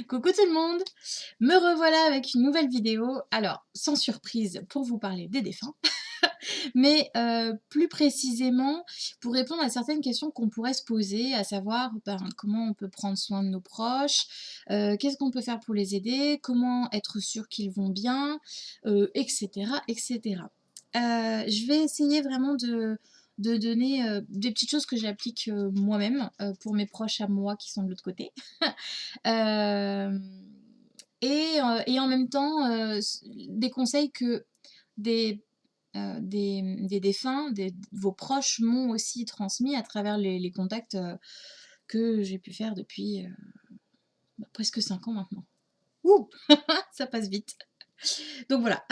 Coucou tout le monde! Me revoilà avec une nouvelle vidéo. Alors, sans surprise, pour vous parler des défunts, mais plus précisément pour répondre à certaines questions qu'on pourrait se poser, à savoir, ben, comment on peut prendre soin de nos proches, qu'est-ce qu'on peut faire pour les aider, comment être sûr qu'ils vont bien, et cetera, et cetera. Je vais essayer vraiment de donner, des petites choses que j'applique, moi-même, pour mes proches à moi qui sont de l'autre côté. Hem et en même temps, des conseils que des, des défunts, vos proches m'ont aussi transmis à travers les contacts, que j'ai pu faire depuis, bah, presque 5 ans maintenant. Ouh! Ça passe vite. Donc voilà,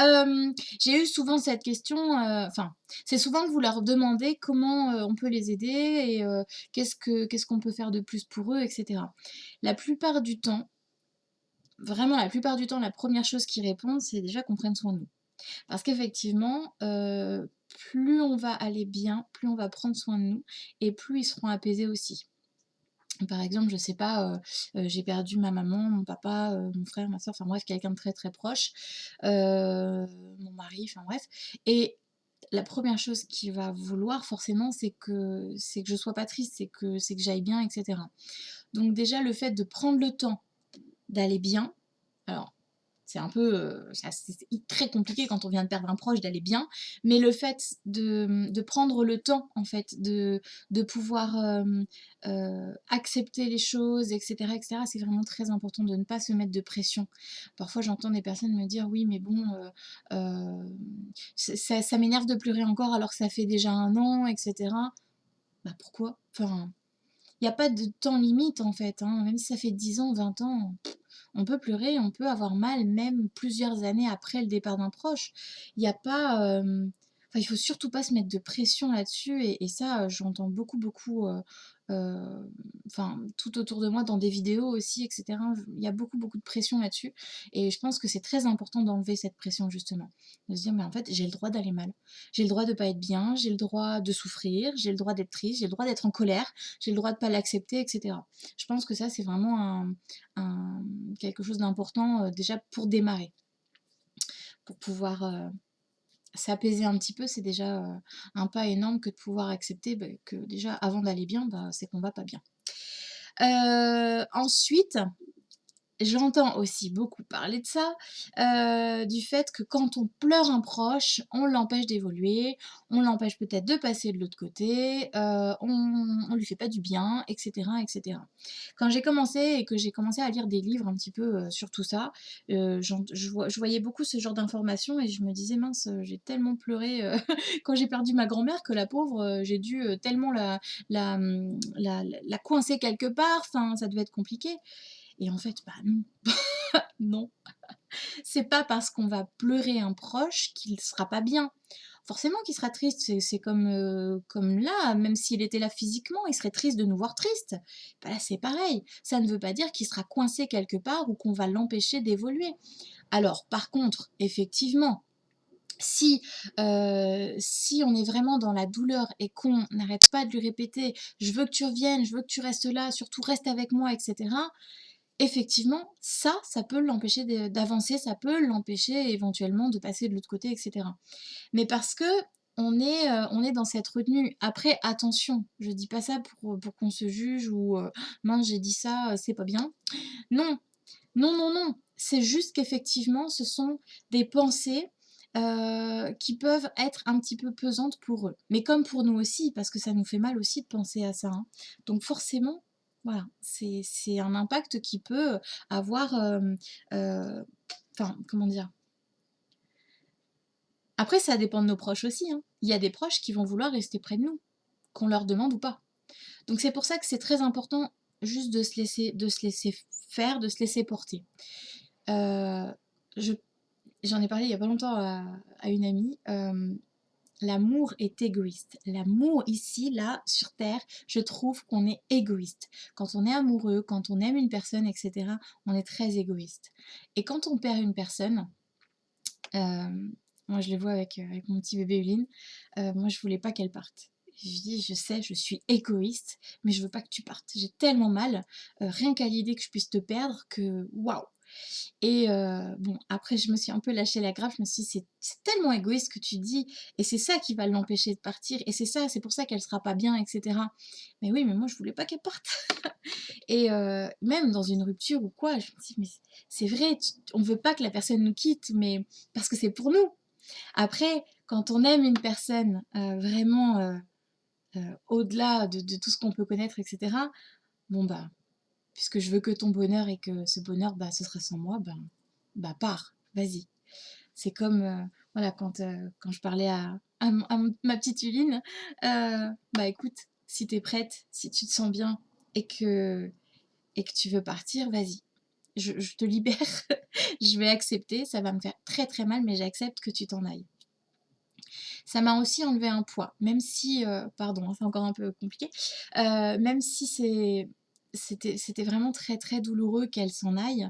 j'ai eu souvent cette question, enfin, c'est souvent que vous leur demandez comment, on peut les aider et qu'est-ce qu'on peut faire de plus pour eux et cetera. La plupart du temps, vraiment la plupart du temps, la première chose qu'ils répondent, c'est déjà qu'on prenne soin de nous. Parce qu'effectivement, plus on va aller bien, plus on va prendre soin de nous et plus ils seront apaisés aussi. Par exemple, je sais pas, j'ai perdu ma maman, mon papa, mon frère, ma sœur, enfin bref, quelqu'un de très, très proche, mon mari, enfin bref, et la première chose qu'il va vouloir forcément, c'est que je sois pas triste, c'est que j'aille bien et cetera. Donc déjà, le fait de prendre le temps d'aller bien, alors c'est un peu, c'est très compliqué quand on vient de perdre un proche d'aller bien, mais le fait de prendre le temps en fait de pouvoir, accepter les choses et cetera, c'est vraiment très important de ne pas se mettre de pression. Parfois j'entends des personnes me dire: «Oui mais bon, ça m'énerve de pleurer encore alors que ça fait déjà 1 an et cetera». Bah, pourquoi? Enfin, il y a pas de temps limite en fait, hein, même si ça fait 10 ans, 20 ans, on peut pleurer, on peut avoir mal même plusieurs années après le départ d'un proche. Il y a pas, enfin, il faut surtout pas se mettre de pression là-dessus et ça, j'entends beaucoup, beaucoup, enfin, tout autour de moi dans des vidéos aussi et cetera. Il y a beaucoup, beaucoup de pression là-dessus et je pense que c'est très important d'enlever cette pression justement. De se dire: «Mais en fait, j'ai le droit d'aller mal. J'ai le droit de pas être bien, j'ai le droit de souffrir, j'ai le droit d'être triste, j'ai le droit d'être en colère, j'ai le droit de pas l'accepter» et cetera. Je pense que ça, c'est vraiment un quelque chose d'important, déjà pour démarrer. Pour pouvoir, s'apaiser un petit peu, c'est déjà, un pas énorme que de pouvoir accepter, que déjà avant d'aller bien, c'est qu'on va pas bien. Ensuite, j'entends aussi beaucoup parler de ça, du fait que quand on pleure un proche, on l'empêche d'évoluer, on l'empêche peut-être de passer de l'autre côté, on lui fait pas du bien et cetera et cetera. Quand j'ai commencé et que j'ai commencé à lire des livres un petit peu, sur tout ça, je voyais beaucoup ce genre d'informations et je me disais: «Mince, j'ai tellement pleuré, quand j'ai perdu ma grand-mère que la pauvre, j'ai dû, tellement la coincer quelque part, enfin ça devait être compliqué». Et en fait, bah non, non. C'est pas parce qu'on va pleurer un proche qu'il sera pas bien. Forcément qu'il sera triste, c'est comme, comme là, même s'il était là physiquement, il serait triste de nous voir tristes. Bah là, c'est pareil. Ça ne veut pas dire qu'il sera coincé quelque part ou qu'on va l'empêcher d'évoluer. Alors par contre, effectivement, si, si on est vraiment dans la douleur et qu'on n'arrête pas de lui répéter: «Je veux que tu reviennes, je veux que tu restes là, surtout reste avec moi» et cetera, effectivement, ça peut l'empêcher d'avancer, ça peut l'empêcher éventuellement de passer de l'autre côté et cetera. Mais parce on est dans cette retenue. Après attention, je dis pas ça pour qu'on se juge ou, «Mince j'ai dit ça, c'est pas bien». Non, non, non, non, c'est juste qu'effectivement ce sont des pensées, qui peuvent être un petit peu pesantes pour eux. Mais comme pour nous aussi, parce que ça nous fait mal aussi de penser à ça, hein. Donc forcément, voilà, c'est un impact qui peut avoir, enfin, comment dire? Après ça dépend de nos proches aussi, hein. Il y a des proches qui vont vouloir rester près de nous, qu'on leur demande ou pas. Donc c'est pour ça que c'est très important juste de se laisser faire, de se laisser porter. Heu, je J'en ai parlé il y a pas longtemps à une amie, l'amour est égoïste. L'amour ici, là, sur terre, je trouve qu'on est égoïste. Quand on est amoureux, quand on aime une personne et cetera, on est très égoïste et quand on perd une personne, moi je le vois avec mon petit bébé Uline, moi je voulais pas qu'elle parte Je lui dis: «Je sais, je suis égoïste, mais je veux pas que tu partes. J'ai tellement mal, rien qu'à l'idée que je puisse te perdre que waouh!» Et bon, après je me suis un peu lâché la grappe, je me suis dit: «C'est tellement égoïste ce que tu dis et c'est ça qui va l'empêcher de partir et c'est pour ça qu'elle sera pas bien et cetera». «Mais oui, mais moi je voulais pas qu'elle parte». Et même dans une rupture ou quoi, je me dis: «Mais c'est vrai, on veut pas que la personne nous quitte, mais parce que c'est pour nous». Après, quand on aime une personne, vraiment, au-delà de tout ce qu'on peut connaître et cetera, bon bah, puisque je veux que ton bonheur et que ce bonheur, bah, ce sera sans moi, bah pars, vas-y. C'est comme, voilà, quand je parlais à ma petite Uline, bah écoute, si tu es prête, si tu te sens bien et que tu veux partir, vas-y. Je te libère, je vais accepter, ça va me faire très très mal, mais j'accepte que tu t'en ailles. Ça m'a aussi enlevé un poids, même si, pardon, hein, c'est encore un peu compliqué, même si c'était vraiment très, très douloureux qu'elle s'en aille,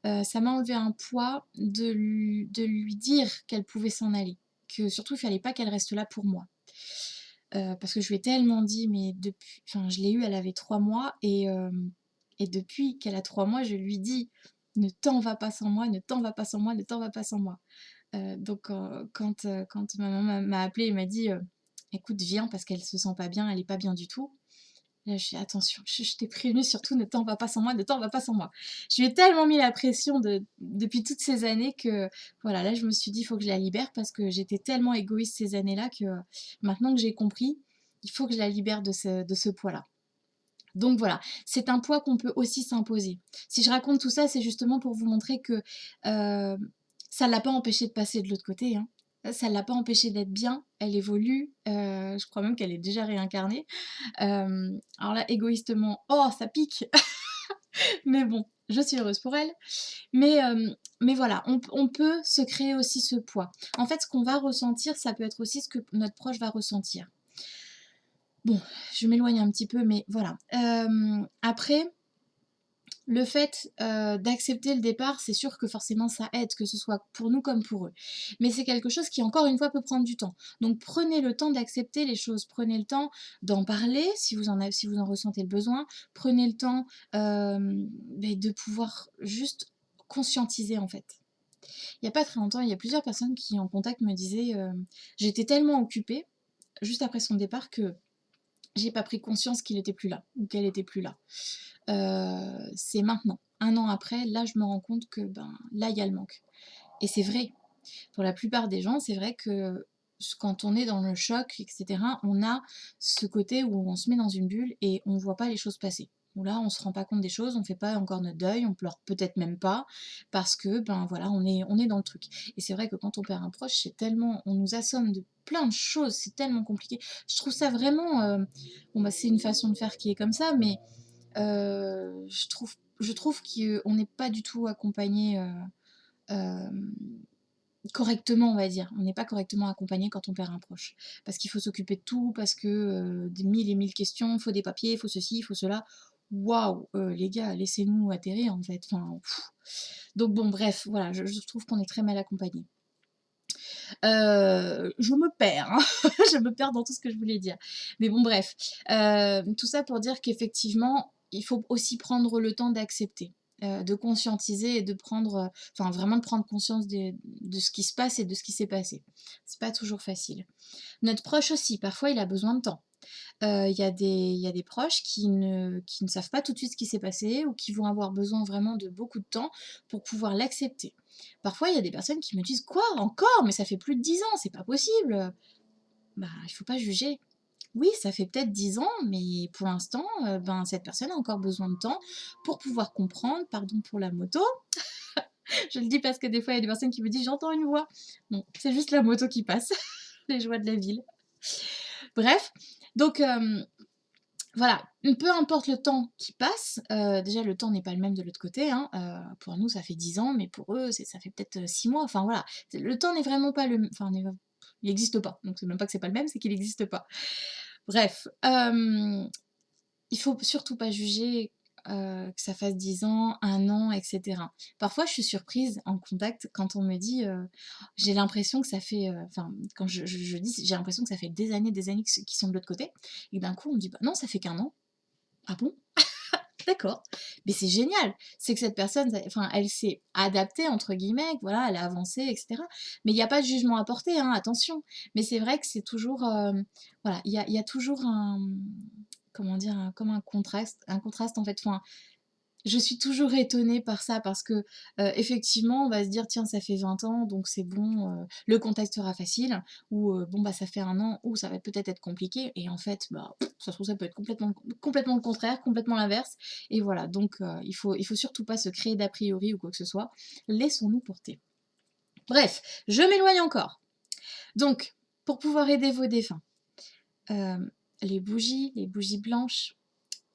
ça m'a enlevé un poids de lui dire qu'elle pouvait s'en aller, que surtout il fallait pas qu'elle reste là pour moi. Parce que je lui ai tellement dit, mais depuis enfin je l'ai eue, elle avait 3 mois et depuis qu'elle a 3 mois, je lui dis: «Ne t'en vas pas sans moi, ne t'en vas pas sans moi, ne t'en vas pas sans moi». Donc quand ma maman m'a appelée et m'a dit, «Écoute, viens parce qu'elle se sent pas bien, elle est pas bien du tout». Là, je fais: «Attention, je t'ai prévenue, surtout ne t'en vas pas sans moi, ne t'en vas pas sans moi». Je lui ai tellement mis la pression depuis toutes ces années que voilà, là, je me suis dit: «Il faut que je la libère» parce que j'étais tellement égoïste ces années-là que maintenant que j'ai compris, il faut que je la libère de ce poids-là. Donc voilà, c'est un poids qu'on peut aussi s'imposer. Si je raconte tout ça, c'est justement pour vous montrer que, ça l'a pas empêchée de passer de l'autre côté, hein. Ça l'a pas empêchée d'être bien, elle évolue, je crois même qu'elle est déjà réincarnée. Alors là, égoïstement, oh ça pique! Mais bon, je suis heureuse pour elle. Mais voilà, on peut se créer aussi ce poids. En fait, ce qu'on va ressentir, ça peut être aussi ce que notre proche va ressentir. Bon, je m'éloigne un petit peu, mais voilà. Après, le fait, d'accepter le départ, c'est sûr que forcément ça aide, que ce soit pour nous comme pour eux. Mais c'est quelque chose qui encore une fois peut prendre du temps. Donc prenez le temps d'accepter les choses, prenez le temps d'en parler si vous en ressentez le besoin. Prenez le temps, de pouvoir juste conscientiser en fait. Il y a pas très longtemps, il y a plusieurs personnes qui en contact me disaient, «J'étais tellement occupée, juste après son départ que j'ai pas pris conscience qu'il était plus là ou qu'elle était plus là». C'est maintenant, 1 an après, là je me rends compte que, ben, là il y a le manque et c'est vrai. Pour la plupart des gens, c'est vrai que quand on est dans le choc et cetera, on a ce côté où on se met dans une bulle et on voit pas les choses passer. Où là, on se rend pas compte des choses, on fait pas encore notre deuil, on pleure peut-être même pas parce que, ben, voilà, on est dans le truc et c'est vrai que quand on perd un proche, c'est tellement on nous assomme de plein de choses, c'est tellement compliqué. Je trouve ça vraiment, bon, bah, c'est une façon de faire qui est comme ça, mais je trouve qu'on n'est pas du tout accompagné, hem, correctement, on va dire. On n'est pas correctement accompagné quand on perd un proche. Parce qu'il faut s'occuper de tout, parce que, des 1000 et 1000 questions, il faut des papiers, il faut ceci, il faut cela. Waouh! Les gars, laissez-nous atterrir, en fait, enfin, donc bon, bref, voilà, je trouve qu'on est très mal accompagné. Je me perds, hein, je me perds dans tout ce que je voulais dire. Mais bon, bref, tout ça pour dire qu'effectivement, il faut aussi prendre le temps d'accepter, de conscientiser et de prendre, enfin vraiment de prendre conscience de ce qui se passe et de ce qui s'est passé. C'est pas toujours facile. Notre proche aussi, parfois, il a besoin de temps. Il y a des proches qui ne savent pas tout de suite ce qui s'est passé ou qui vont avoir besoin vraiment de beaucoup de temps pour pouvoir l'accepter. Parfois, il y a des personnes qui me disent: «Quoi? Encore? Mais ça fait plus de 10 ans, c'est pas possible!» Bah, il faut pas juger. Oui, ça fait peut-être 10 ans, mais pour l'instant, ben, cette personne a encore besoin de temps pour pouvoir comprendre, pardon pour la moto. Je le dis parce que des fois, il y a des personnes qui me disent: «J'entends une voix». Non, c'est juste la moto qui passe, les joies de la ville. Bref, donc voilà, peu importe le temps qui passe, déjà le temps n'est pas le même de l'autre côté, hein, pour nous ça fait 10 ans, mais pour eux ça fait peut-être, 6 mois, enfin voilà. Le temps n'est vraiment pas enfin il n'existe pas, donc c'est même pas que c'est pas le même, c'est qu'il n'existe pas. Bref, il faut surtout pas juger que ça fasse 10 ans, 1 an, et cetera. Parfois, je suis surprise en contact quand on me dit, j'ai l'impression que ça fait, enfin, quand je dis: «J'ai l'impression que ça fait des années qu'ils sont de l'autre côté» et d'un coup, on me dit: «Bah non, ça fait qu'1 an». «Ah bon? D'accord». Mais c'est génial! C'est que cette personne, enfin, elle s'est «adaptée» entre guillemets, voilà, elle a avancé et cetera. Mais il y a pas de jugement à porter, hein, attention. Mais c'est vrai que c'est toujours, voilà, il y a toujours un, comment dire? Comme un contraste en fait, enfin, je suis toujours étonnée par ça parce que, effectivement, on va se dire: «Tiens, ça fait 20 ans, donc c'est bon, le contexte sera facile» ou, «Bon, bah, ça fait 1 an, ouh, ça va peut-être être compliqué» et en fait, bah, ça se trouve, ça peut être complètement le contraire, complètement l'inverse et voilà, donc il faut surtout pas se créer d'a priori ou quoi que ce soit. Laissons-nous porter. Bref, je m'éloigne encore. Donc, pour pouvoir aider vos défunts, les bougies blanches,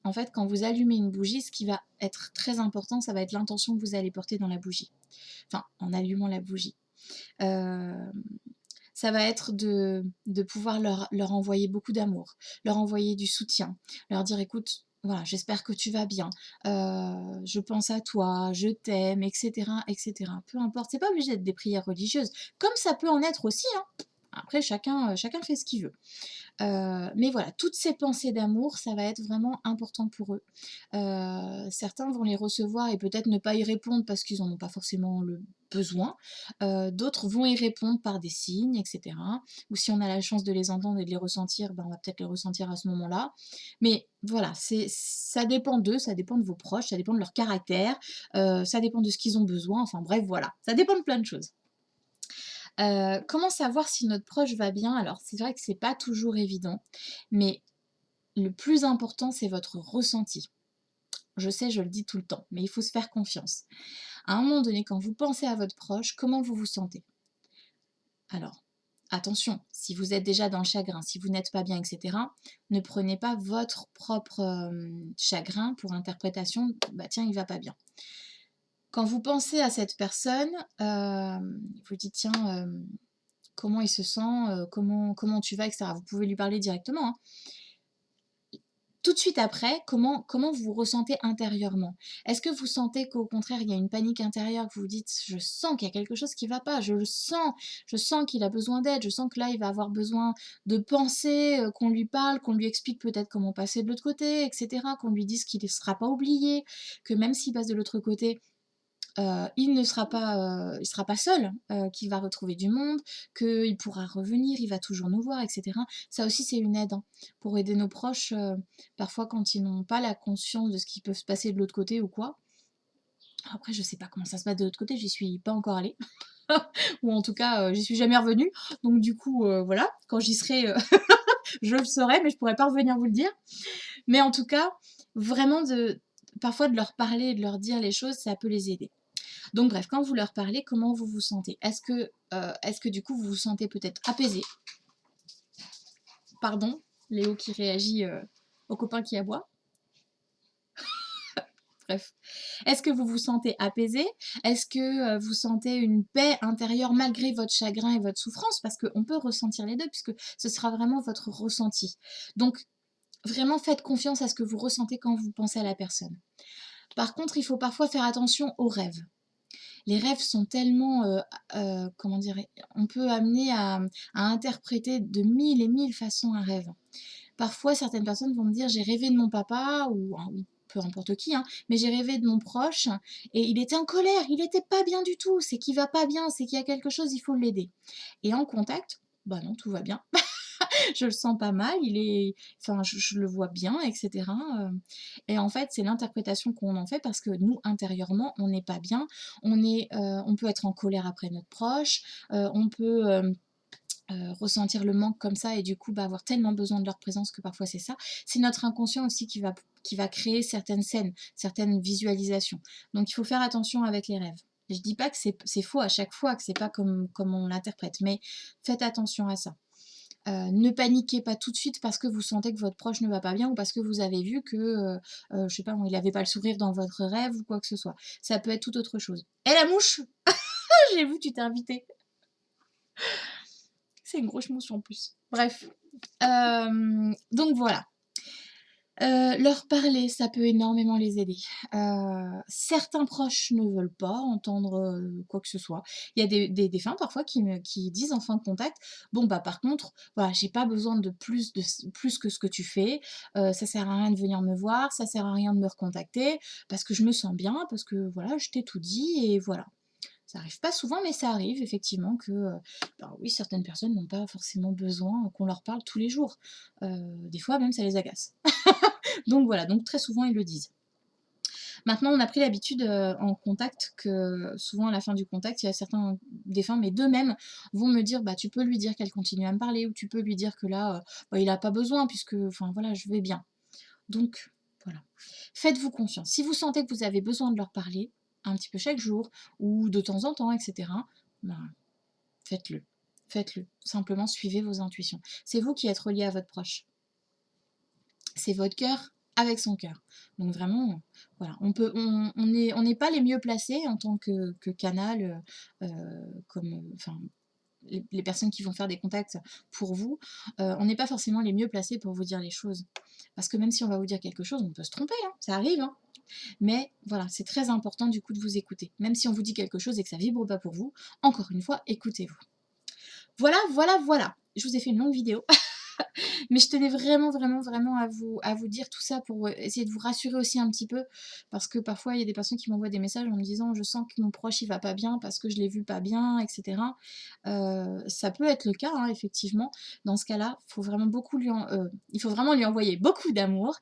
en fait, quand vous allumez une bougie, ce qui va être très important, ça va être l'intention que vous allez porter dans la bougie. Enfin, en allumant la bougie. Hem, Ça va être de pouvoir leur envoyer beaucoup d'amour, leur envoyer du soutien, leur dire: «Écoute, voilà, j'espère que tu vas bien, je pense à toi, je t'aime» et cetera et cetera. Peu importe, c'est pas obligé d'être des prières religieuses, comme ça peut en être aussi, hein. Après chacun fait ce qu'il veut. Mais voilà, toutes ces pensées d'amour, ça va être vraiment important pour eux. Certains vont les recevoir et peut-être ne pas y répondre parce qu'ils en ont pas forcément le besoin. D'autres vont y répondre par des signes et cetera. Ou si on a la chance de les entendre et de les ressentir, ben, on va peut-être les ressentir à ce moment-là. Mais voilà, ça dépend d'eux, ça dépend de vos proches, ça dépend de leur caractère, ça dépend de ce qu'ils ont besoin, enfin bref, voilà, ça dépend de plein de choses. Comment savoir si notre proche va bien? Alors c'est vrai que c'est pas toujours évident, mais le plus important, c'est votre ressenti. Je sais, je le dis tout le temps, mais il faut se faire confiance. À un moment donné, quand vous pensez à votre proche, comment vous vous sentez? Alors, attention, si vous êtes déjà dans le chagrin, si vous n'êtes pas bien, et cetera, ne prenez pas votre propre, chagrin pour interprétation: «Bah tiens, il va pas bien». Quand vous pensez à cette personne, vous dites: «Tiens, comment il se sent, comment tu vas?» et cetera. Vous pouvez lui parler directement, hein. Tout de suite après, comment vous vous ressentez intérieurement? Est-ce que vous sentez qu'au contraire, il y a une panique intérieure, que vous vous dites: «Je sens qu'il y a quelque chose qui va pas, je sens qu'il a besoin d'aide, je sens que là, il va avoir besoin de penser, qu'on lui parle, qu'on lui explique peut-être comment passer de l'autre côté et cetera, qu'on lui dise qu'il ne sera pas oublié, que même s'il passe de l'autre côté, il sera pas seul, qu'il va retrouver du monde, qu'il pourra revenir, il va toujours nous voir et cetera. Ça aussi, c'est une aide, hein, pour aider nos proches, parfois quand ils n'ont pas la conscience de ce qui peut se passer de l'autre côté ou quoi. Après, je sais pas comment ça se passe de l'autre côté, j'y suis pas encore allée ou en tout cas, j'y suis jamais revenue, donc du coup, voilà, quand j'y serai, je le saurai, mais je pourrais pas revenir vous le dire. Mais en tout cas, vraiment parfois de leur parler et de leur dire les choses, ça peut les aider. Donc bref, quand vous leur parlez, comment vous vous sentez? Est-ce que du coup vous vous sentez peut-être apaisé? Pardon, Léo qui réagit, au copain qui aboie. Bref. Est-ce que vous vous sentez apaisé? Est-ce que, vous sentez une paix intérieure malgré votre chagrin et votre souffrance? Parce qu'on peut ressentir les 2 puisque ce sera vraiment votre ressenti. Donc vraiment faites confiance à ce que vous ressentez quand vous pensez à la personne. Par contre, il faut parfois faire attention aux rêves. Les rêves sont tellement, comment dire? On peut amener à interpréter de 1000 et 1000 façons un rêve. Parfois, certaines personnes vont me dire: «J'ai rêvé de mon papa» ou peu importe qui, hein, mais «J'ai rêvé de mon proche et il était en colère, il était pas bien du tout, c'est qu'il va pas bien, c'est qu'il y a quelque chose, il faut l'aider» et en contact, bah non, tout va bien. Je le sens pas mal, enfin, je le vois bien, et cetera, et en fait, c'est l'interprétation qu'on en fait parce que nous, intérieurement, on n'est pas bien. On peut être en colère après notre proche, on peut, ressentir le manque comme ça et du coup, bah, avoir tellement besoin de leur présence que parfois c'est ça. C'est notre inconscient aussi qui va créer certaines scènes, certaines visualisations. Donc il faut faire attention avec les rêves. Je dis pas que c'est faux à chaque fois, que c'est pas comme on l'interprète, mais faites attention à ça. Ne paniquez pas tout de suite parce que vous sentez que votre proche ne va pas bien ou parce que vous avez vu que, je sais pas moi, il avait pas le sourire dans votre rêve ou quoi que ce soit. Ça peut être tout autre chose. «Eh la mouche! J'ai vu, tu t'es invitée!» C'est une grosse mouche en plus. Bref, donc voilà. Leur parler, ça peut énormément les aider. Certains proches ne veulent pas entendre, quoi que ce soit. Il y a des défunts parfois qui disent en fin de contact: «Bon, bah, par contre, voilà, j'ai pas besoin de plus que ce que tu fais, ça sert à rien de venir me voir, ça sert à rien de me recontacter, parce que je me sens bien, parce que voilà, je t'ai tout dit et voilà». Ça arrive pas souvent, mais ça arrive effectivement que, bah, oui, certaines personnes n'ont pas forcément besoin qu'on leur parle tous les jours. Des fois même ça les agace. Donc voilà, donc très souvent ils le disent. Maintenant on a pris l'habitude, en contact que souvent à la fin du contact, il y a certains défunts, mais d'eux-mêmes vont me dire: «Bah, tu peux lui dire qu'elle continue à me parler» ou «Tu peux lui dire que là, bah, il a pas besoin puisque enfin voilà, je vais bien». Donc voilà. Faites-vous confiance. Si vous sentez que vous avez besoin de leur parler, un petit peu chaque jour ou de temps en temps et cetera, ben, faites-le. Faites-le. Simplement suivez vos intuitions. C'est vous qui êtes relié à votre proche. C'est votre cœur avec son cœur. Donc vraiment, voilà, on n'est pas les mieux placés en tant que canal, comme, enfin, les personnes qui vont faire des contacts pour vous, on n'est pas forcément les mieux placés pour vous dire les choses. Parce que même si on va vous dire quelque chose, on peut se tromper, hein, ça arrive, hein. Mais voilà, c'est très important du coup de vous écouter. Même si on vous dit quelque chose et que ça vibre pas pour vous, encore une fois, écoutez-vous. Voilà, voilà, voilà. Je vous ai fait une longue vidéo. Mais je tenais vraiment, vraiment, vraiment à vous dire tout ça pour essayer de vous rassurer aussi un petit peu. Parce que parfois, il y a des personnes qui m'envoient des messages en me disant: «Je sens que mon proche, il va pas bien parce que je l'ai vu pas bien» et cetera. Ça peut être le cas, hein, effectivement. Dans ce cas-là, il faut vraiment lui envoyer beaucoup d'amour,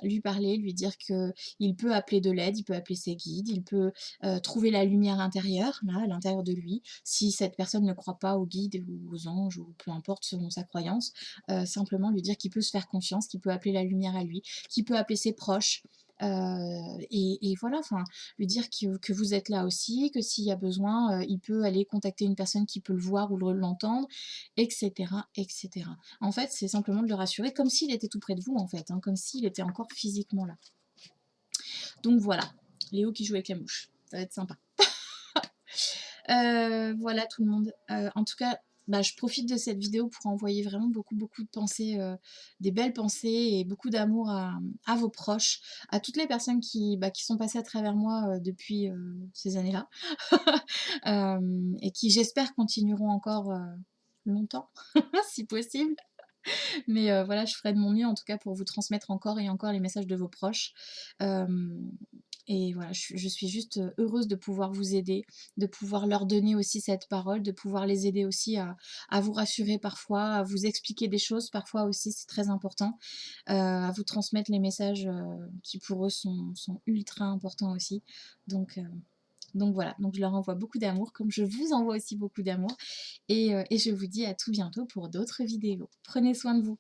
lui parler, lui dire qu'il peut appeler de l'aide, il peut appeler ses guides, il peut, trouver la lumière intérieure, là, à l'intérieur de lui. Si cette personne ne croit pas aux guides ou aux anges ou peu importe selon sa croyance, simplement lui dire qu'il peut se faire confiance, qu'il peut appeler la lumière à lui, qu'il peut appeler ses proches. Et voilà, enfin, lui dire que vous êtes là aussi, que s'il y a besoin, il peut aller contacter une personne qui peut le voir ou l'entendre, etc., etc. En fait, c'est simplement de le rassurer, comme s'il était tout près de vous, en fait, hein, comme s'il était encore physiquement là. Donc voilà, Léo qui joue avec la mouche, ça va être sympa. Voilà tout le monde. En tout cas, bah, je profite de cette vidéo pour envoyer vraiment beaucoup, beaucoup de pensées, des belles pensées et beaucoup d'amour à vos proches, à toutes les personnes qui sont passées à travers moi, depuis, ces années-là. Et qui j'espère continueront encore, longtemps, si possible. Mais voilà, je ferai de mon mieux en tout cas pour vous transmettre encore et encore les messages de vos proches. Hem et voilà, je suis juste, heureuse de pouvoir vous aider, de pouvoir leur donner aussi cette parole, de pouvoir les aider aussi à vous rassurer parfois, à vous expliquer des choses parfois aussi, c'est très important. À vous transmettre les messages, qui pour eux sont ultra importants aussi. Donc heu, donc voilà, donc je leur envoie beaucoup d'amour comme je vous envoie aussi beaucoup d'amour et je vous dis à tout bientôt pour d'autres vidéos. Prenez soin de vous.